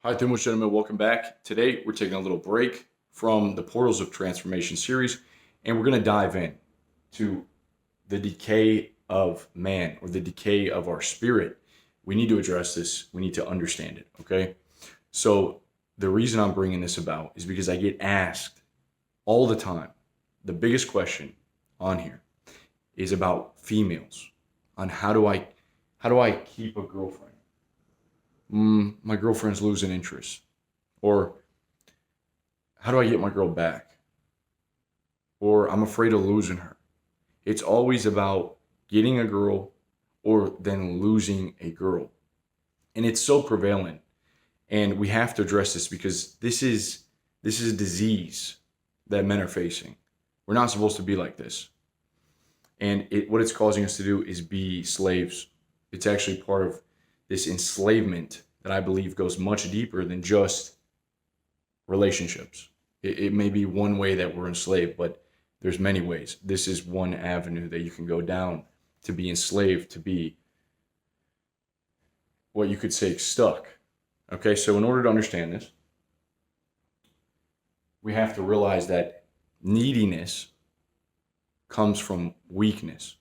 Hi, Thumos gentlemen, welcome back. Today, we're taking a little break from the Portals of Transformation series, and we're going to dive in to the decay of man or the decay of our spirit. We need to address this. We need to understand it, okay? So, the reason I'm bringing this about is because I get asked all the time. The biggest question on here is about females, on how do I keep a girlfriend? My girlfriend's losing interest. Or how do I get my girl back? Or I'm afraid of losing her. It's always about getting a girl or then losing a girl. And it's so prevalent. And we have to address this because this is a disease that men are facing. We're not supposed to be like this. And what it's causing us to do is be slaves. It's actually part of this enslavement that I believe goes much deeper than just relationships. It may be one way that we're enslaved, but there's many ways. This is one avenue that you can go down to be enslaved, to be what you could say stuck. Okay, so in order to understand this, we have to realize that neediness comes from weakness.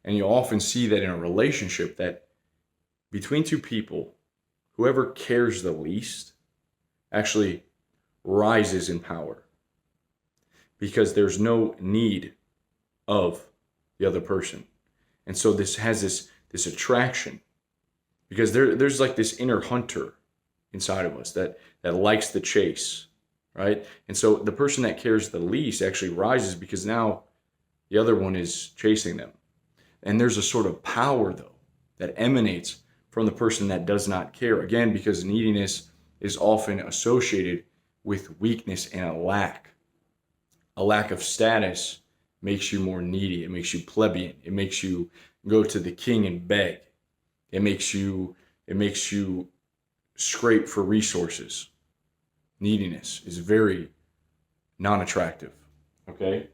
And you often see that in a relationship that between two people, whoever cares the least actually rises in power because there's no need of the other person. And so this has this attraction because there's like this inner hunter inside of us that likes the chase, right? And so the person that cares the least actually rises because now the other one is chasing them. And there's a sort of power though that emanates from the person that does not care. Again, because neediness is often associated with weakness and a lack. A lack of status makes you more needy. It makes you plebeian. It makes you go to the king and beg. It makes you scrape for resources. Neediness is very non-attractive. Okay?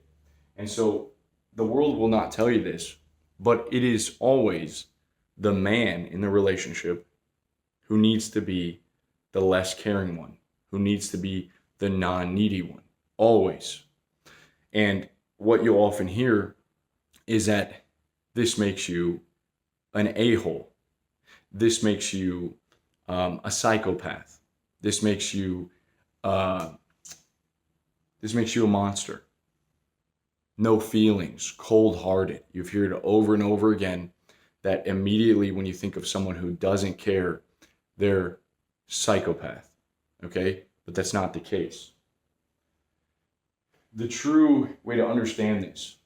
And so the world will not tell you this, but it is always the man in the relationship who needs to be the less caring one, who needs to be the non-needy one, always. And what you'll often hear is that this makes you an a-hole. This makes you a psychopath. This makes you uh, this makes you a monster. No feelings, cold-hearted. You've heard it over and over again that immediately when you think of someone who doesn't care, they're psychopath. Okay? But that's not the case. The true way to understand this,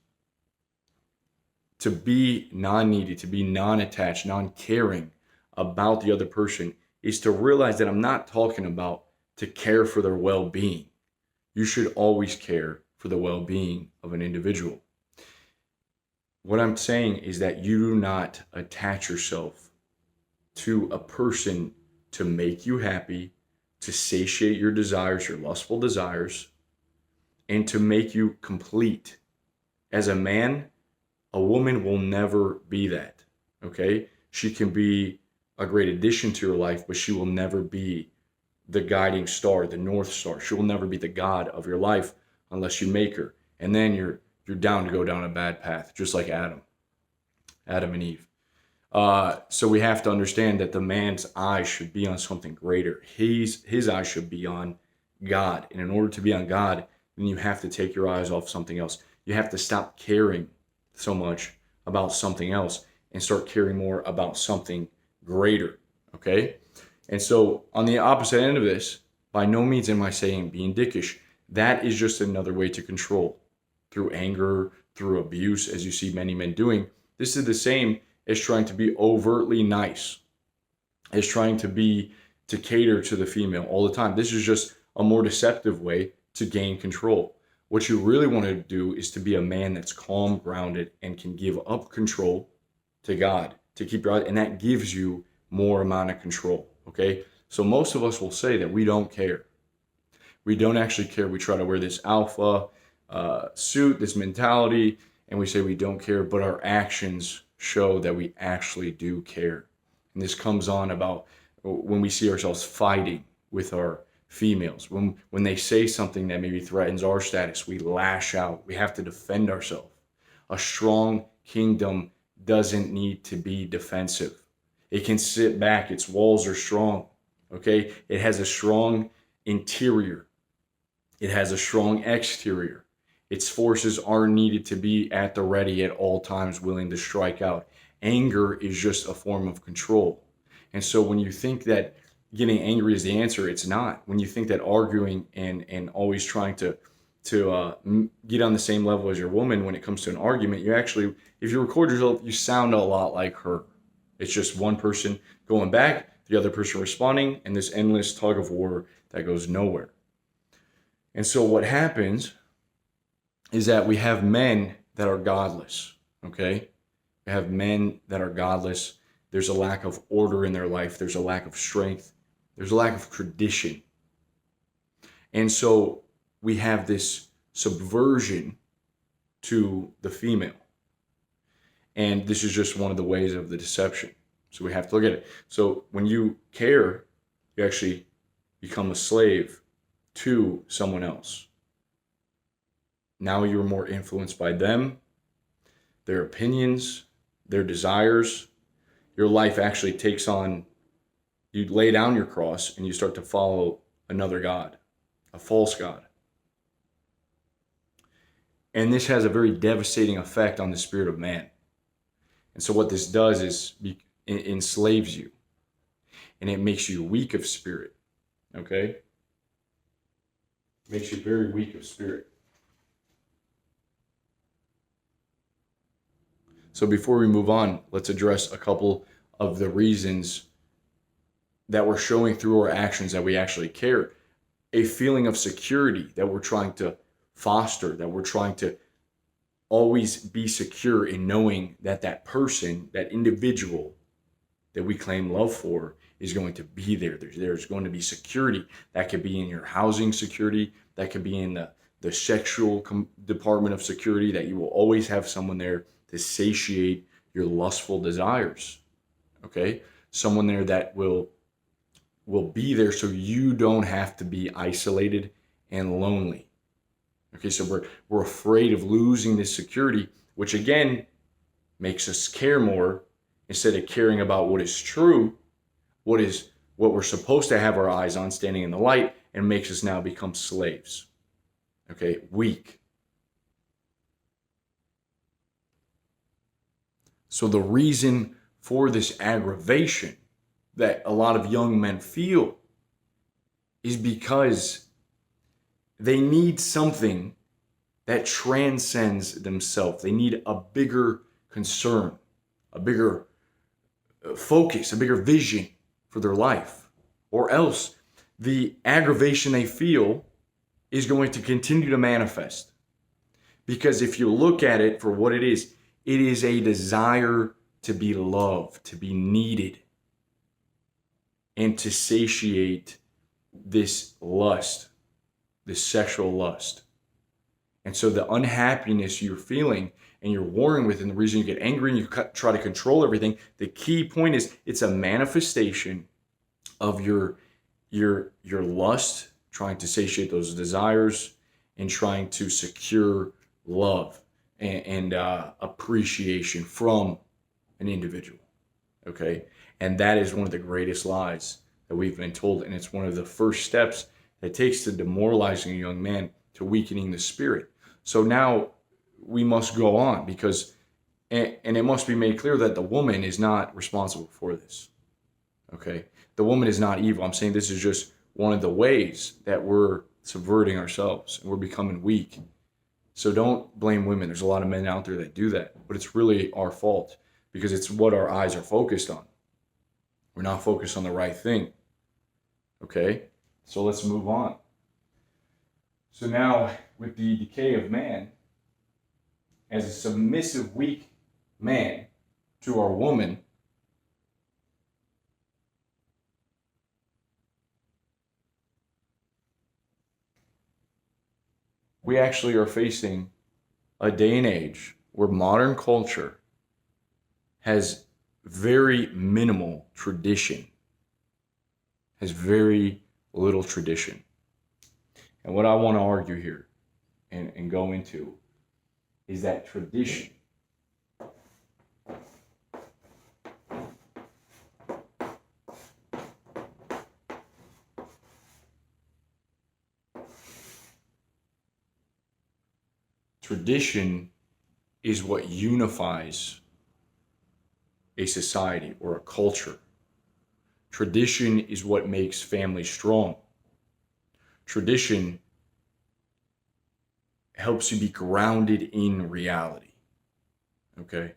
to be non-needy, to be non-attached, non-caring about the other person, is to realize that I'm not talking about to care for their well-being. You should always care for the well-being of an individual. What I'm saying is that you do not attach yourself to a person to make you happy, to satiate your desires, your lustful desires, and to make you complete. As a man, a woman will never be that. Okay? She can be a great addition to your life, but she will never be the guiding star, the North Star. She will never be the God of your life unless you make her. And then you're down to go down a bad path, just like Adam and Eve. So we have to understand that the man's eyes should be on something greater. His eyes should be on God. And in order to be on God, then you have to take your eyes off something else. You have to stop caring so much about something else and start caring more about something greater. Okay? And so on the opposite end of this, by no means am I saying being dickish. That is just another way to control through anger, through abuse, as you see many men doing. This is the same as trying to be overtly nice, as trying to cater to the female all the time. This is just a more deceptive way to gain control. What you really want to do is to be a man that's calm, grounded, and can give up control to God, to keep your eyes, and that gives you more amount of control. Okay? So most of us will say that we don't care. We don't actually care. We try to wear this alpha suit, this mentality, and we say we don't care, but our actions show that we actually do care. And this comes on about when we see ourselves fighting with our females, when they say something that maybe threatens our status, we lash out. We have to defend ourselves. A strong kingdom doesn't need to be defensive. It can sit back. Its walls are strong. Okay? It has a strong interior. It has a strong exterior. Its forces are needed to be at the ready at all times, willing to strike out. Anger is just a form of control. And so when you think that getting angry is the answer, it's not. When you think that arguing and always trying to get on the same level as your woman when it comes to an argument, you actually, if you record yourself, you sound a lot like her. It's just one person going back, the other person responding, and this endless tug of war that goes nowhere. And so what happens is that we have men that are godless, okay? We have men that are godless. There's a lack of order in their life. There's a lack of strength. There's a lack of tradition. And so we have this subversion to the female. And this is just one of the ways of the deception. So we have to look at it. So when you care, you actually become a slave to someone else. Now you're more influenced by them, their opinions, their desires. Your life actually takes on, you lay down your cross and you start to follow another God, a false God. And this has a very devastating effect on the spirit of man. And so what this does is it enslaves you, and it makes you weak of spirit, okay? It makes you very weak of spirit. So before we move on, let's address a couple of the reasons that we're showing through our actions that we actually care. A feeling of security that we're trying to foster, that we're trying to always be secure in knowing that that person, that individual that we claim love for is going to be there. There's going to be security. That could be in your housing security. That could be in the sexual department of security, that you will always have someone there to satiate your lustful desires. Okay? Someone there that will be there so you don't have to be isolated and lonely. Okay, so we're afraid of losing this security, which again makes us care more instead of caring about what is true, what we're supposed to have our eyes on, standing in the light, and makes us now become slaves. Okay, weak. So the reason for this aggravation that a lot of young men feel is because they need something that transcends themselves. They need a bigger concern, a bigger focus, a bigger vision for their life. Or else the aggravation they feel is going to continue to manifest. Because if you look at it for what it is a desire to be loved, to be needed, and to satiate this lust, this sexual lust. And so the unhappiness you're feeling and you're warring with, and the reason you get angry and you try to control everything, the key point is it's a manifestation of your lust, trying to satiate those desires and trying to secure love and appreciation from an individual. Okay? And that is one of the greatest lies that we've been told. And it's one of the first steps that it takes to demoralizing a young man, to weakening the spirit. So now we must go on, because, and it must be made clear that the woman is not responsible for this. Okay? The woman is not evil. I'm saying this is just one of the ways that we're subverting ourselves and we're becoming weak. So don't blame women. There's a lot of men out there that do that, but it's really our fault because it's what our eyes are focused on. We're not focused on the right thing. Okay? So let's move on. So now, with the decay of man, as a submissive, weak man to our woman, we actually are facing a day and age where modern culture has very minimal tradition has very little tradition. And what I want to argue here and go into is that tradition is what unifies a society or a culture. Tradition is what makes families strong. Tradition helps you be grounded in reality. Okay?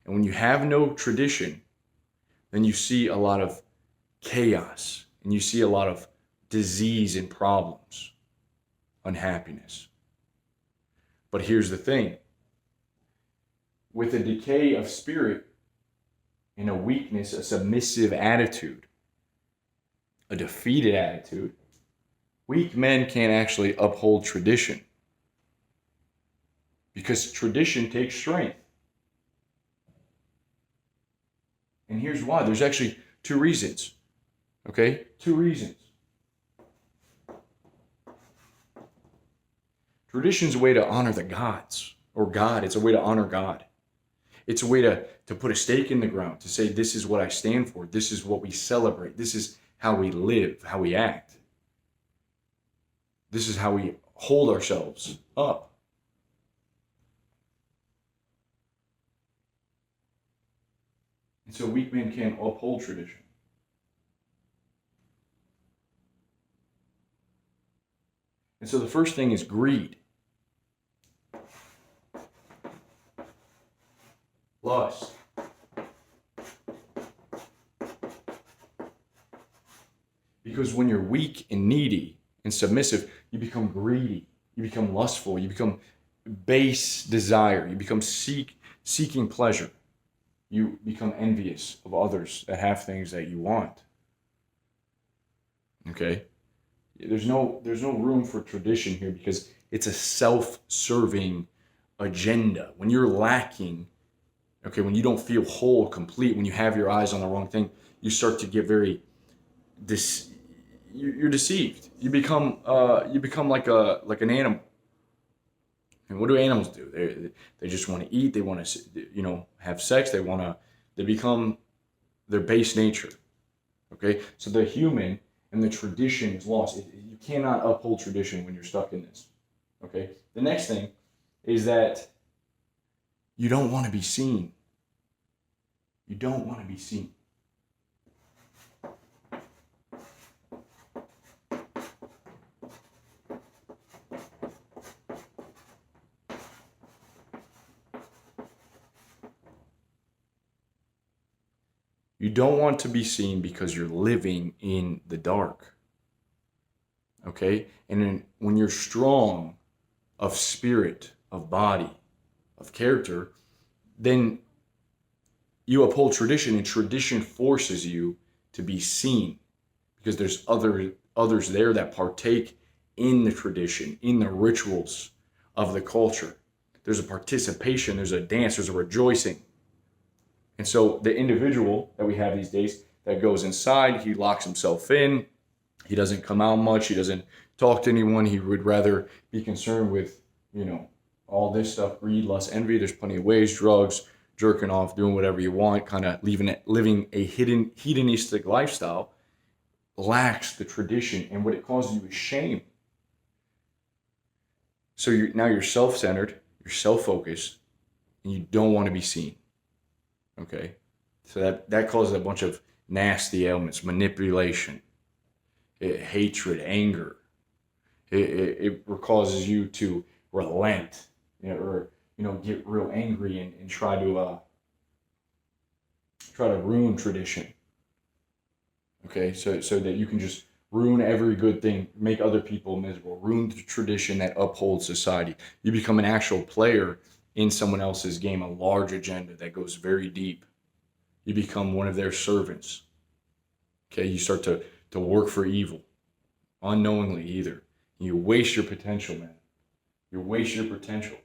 And when you have no tradition, then you see a lot of chaos and you see a lot of disease and problems, unhappiness. But here's the thing. With a decay of spirit and a weakness, a submissive attitude, a defeated attitude, weak men can't actually uphold tradition. Because tradition takes strength. And here's why. There's actually two reasons. Okay? Two reasons. Tradition's a way to honor the gods, or God. It's a way to honor God. It's a way to put a stake in the ground, to say, this is what I stand for. This is what we celebrate. This is how we live, how we act. This is how we hold ourselves up. And so weak men can't uphold tradition. And so the first thing is greed. Lust. Because when you're weak and needy and submissive, you become greedy, you become lustful, you become base desire, you become seeking pleasure. You become envious of others that have things that you want. Okay? There's no room for tradition here because it's a self-serving agenda. When you're lacking, okay, when you don't feel whole, complete, when you have your eyes on the wrong thing, you start to get very you're deceived. You become like an animal. And what do animals do? They just want to eat. They want to have sex. They become their base nature. Okay, so the human and the tradition is lost. You cannot uphold tradition when you're stuck in this. Okay, the next thing is that you don't want to be seen. You don't want to be seen. You don't want to be seen because you're living in the dark. Okay? And then when you're strong of spirit, of body, of character, then you uphold tradition, and tradition forces you to be seen because there's others there that partake in the tradition, in the rituals of the culture. There's a participation, there's a dance, there's a rejoicing. And so the individual that we have these days that goes inside, he locks himself in, he doesn't come out much, he doesn't talk to anyone, he would rather be concerned with, all this stuff, greed, lust, envy. There's plenty of ways, drugs, jerking off, doing whatever you want, kind of living a hedonistic lifestyle, lacks the tradition, and what it causes you is shame. So now you're self-centered, you're self-focused, and you don't want to be seen. Okay, so that causes a bunch of nasty ailments, manipulation, hatred, anger. It causes you to relent, or get real angry and try to ruin tradition. Okay, so that you can just ruin every good thing, make other people miserable, ruin the tradition that upholds society. You become an actual player in someone else's game, a large agenda that goes very deep. You become one of their servants. Okay, you start to work for evil, unknowingly either. You waste your potential, man. You waste your potential.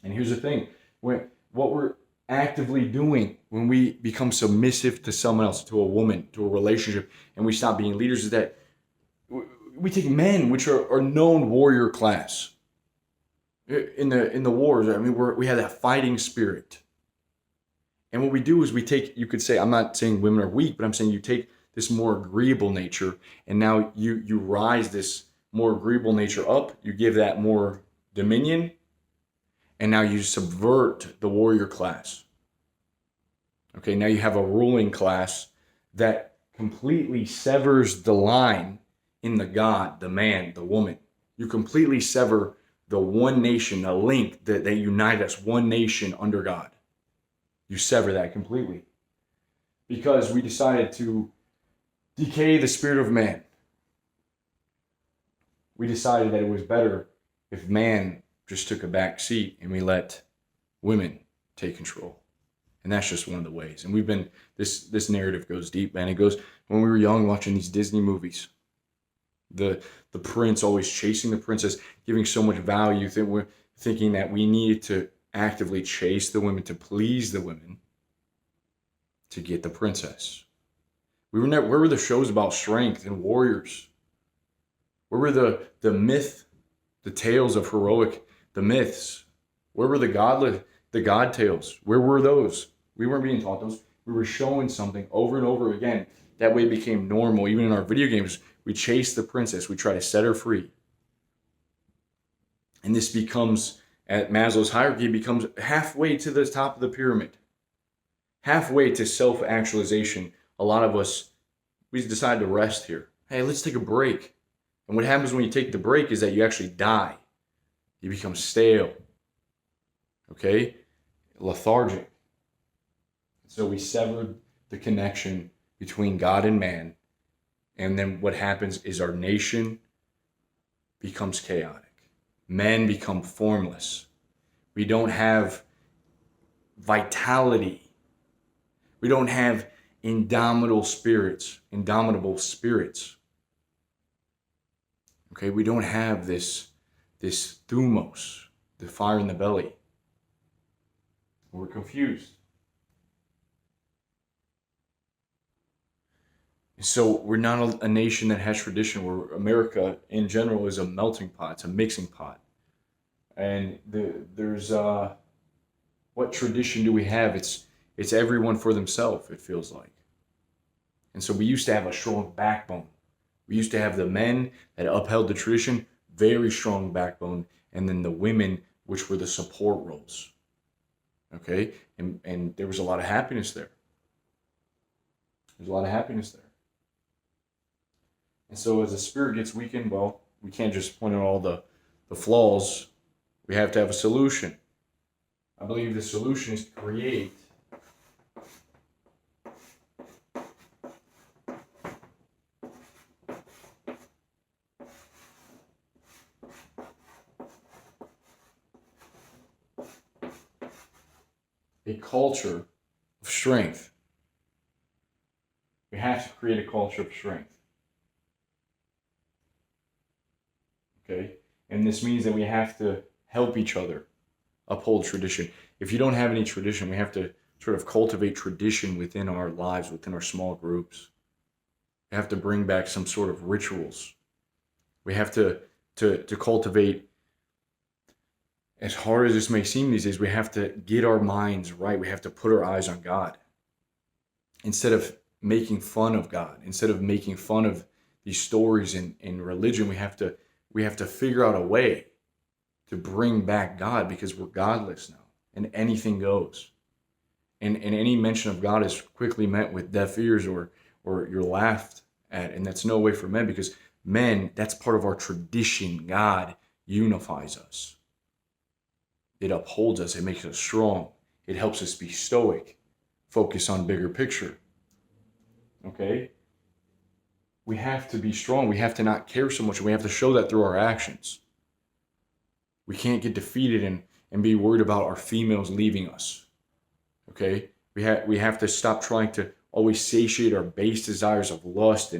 And here's the thing: what we're actively doing when we become submissive to someone else, to a woman, to a relationship, and we stop being leaders is that we take men, which are known warrior class in the wars. I mean, we have that fighting spirit. And what we do is we take, you could say, I'm not saying women are weak, but I'm saying you take this more agreeable nature, and now you rise this more agreeable nature up. You give that more dominion, and now you subvert the warrior class. Okay, now you have a ruling class that completely severs the line in the God, the man, the woman. You completely sever the one nation, a link that unite us, one nation under God. You sever that completely. Because we decided to decay the spirit of man. We decided that it was better if man just took a back seat and we let women take control. And that's just one of the ways. And we've been, this narrative goes deep, man. It goes, when we were young, watching these Disney movies, the prince always chasing the princess, giving so much value, thinking that we needed to actively chase the women to please the women to get the princess. Where were the shows about strength and warriors? Where were the myth, the tales of heroic, the myths? Where were the God tales? Where were those? We weren't being taught those. We were showing something over and over again. That way it became normal. Even in our video games, we chase the princess. We try to set her free. And this becomes, at Maslow's hierarchy, becomes halfway to the top of the pyramid. Halfway to self-actualization. A lot of us, we decide to rest here. Hey, let's take a break. And what happens when you take the break is that you actually die. You become stale. Okay? Lethargic. So we severed the connection between God and man. And then what happens is our nation becomes chaotic. Men become formless. We don't have vitality. We don't have indomitable spirits. Okay, we don't have this Thumos, the fire in the belly. We're confused. So we're not a nation that has tradition. America in general is a melting pot. It's a mixing pot. And there's what tradition do we have? It's everyone for themselves, it feels like. And so we used to have a strong backbone. We used to have the men that upheld the tradition, very strong backbone, and then the women, which were the support roles. Okay? And there was a lot of happiness there. There's a lot of happiness there. And so as the spirit gets weakened, well, we can't just point out all the flaws. We have to have a solution. I believe the solution is to create a culture of strength. We have to create a culture of strength. Okay? And this means that we have to help each other uphold tradition. If you don't have any tradition, we have to sort of cultivate tradition within our lives, within our small groups. We have to bring back some sort of rituals. We have to cultivate, as hard as this may seem these days, we have to get our minds right. We have to put our eyes on God. Instead of making fun of God, instead of making fun of these stories in religion, we have to figure out a way to bring back God, because we're godless now and anything goes. And any mention of God is quickly met with deaf ears or you're laughed at. And that's no way for men, because men, that's part of our tradition. God unifies us. It upholds us. It makes us strong. It helps us be stoic, focus on bigger picture. Okay? We have to be strong. We have to not care so much. We have to show that through our actions. We can't get defeated and be worried about our females leaving us. Okay? We have to stop trying to always satiate our base desires of lust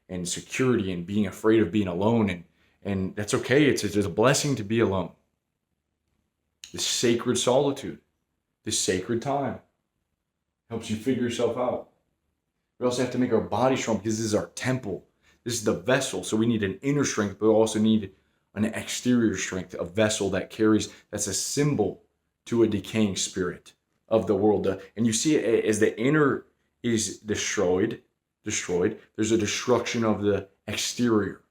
and security and being afraid of being alone. And that's okay. It's a blessing to be alone. This sacred solitude. this sacred time. Helps you figure yourself out. We also have to make our body strong because this is our temple. This is the vessel. So we need an inner strength, but we also need an exterior strength, a vessel that carries, that's a symbol to a decaying spirit of the world. And you see it as the inner is destroyed, there's a destruction of the exterior.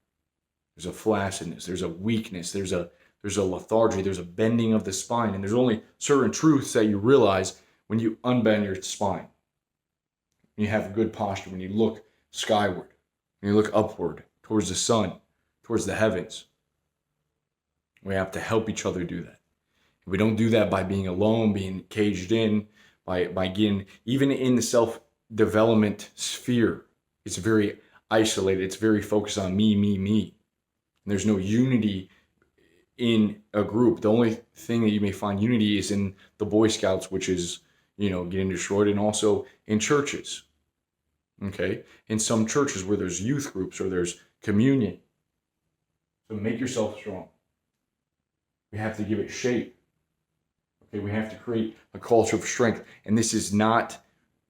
There's a flaccidness, there's a weakness, there's a lethargy, there's a bending of the spine. And there's only certain truths that you realize when you unbend your spine. When you have good posture, when you look skyward, when you look upward towards the sun, towards the heavens. We have to help each other do that. We don't do that by being alone, being caged in, by getting, even in the self-development sphere, it's very isolated. It's very focused on me. And there's no unity in a group. The only thing that you may find unity is in the Boy Scouts, which is, getting destroyed, and also in churches. Okay? In some churches where there's youth groups or there's communion. So make yourself strong. We have to give it shape. Okay? We have to create a culture of strength. And this is not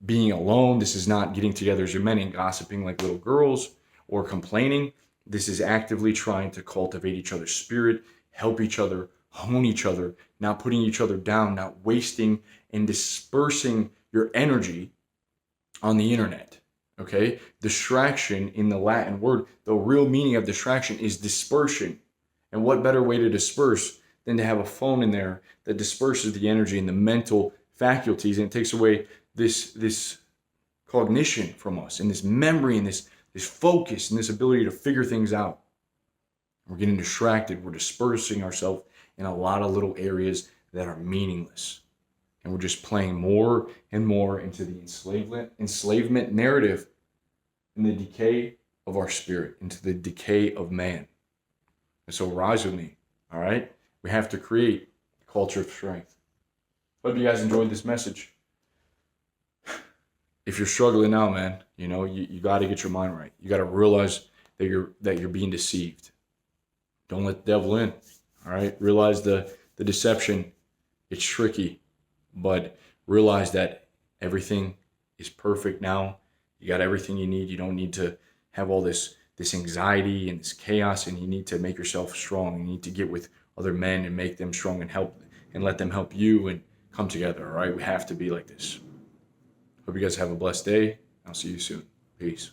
being alone. This is not getting together as your men and gossiping like little girls or complaining. This is actively trying to cultivate each other's spirit, help each other, hone each other, not putting each other down, not wasting and dispersing your energy on the internet. Okay? Distraction, in the Latin word, the real meaning of distraction is dispersion. And what better way to disperse than to have a phone in there that disperses the energy and the mental faculties, and it takes away this cognition from us, and this memory, and this focus, and this ability to figure things out. We're getting distracted. We're dispersing ourselves in a lot of little areas that are meaningless. And we're just playing more and more into the enslavement narrative and the decay of our spirit, into the decay of man. And so rise with me, all right? We have to create a culture of strength. Hope you guys enjoyed this message. If you're struggling now, man, you got to get your mind right. You got to realize that you're being deceived. Don't let the devil in, all right? Realize the deception. It's tricky, but realize that everything is perfect now. You got everything you need. You don't need to have all this anxiety and this chaos, and you need to make yourself strong. You need to get with other men and make them strong and help and let them help you and come together, all right? We have to be like this. Hope you guys have a blessed day. I'll see you soon. Peace.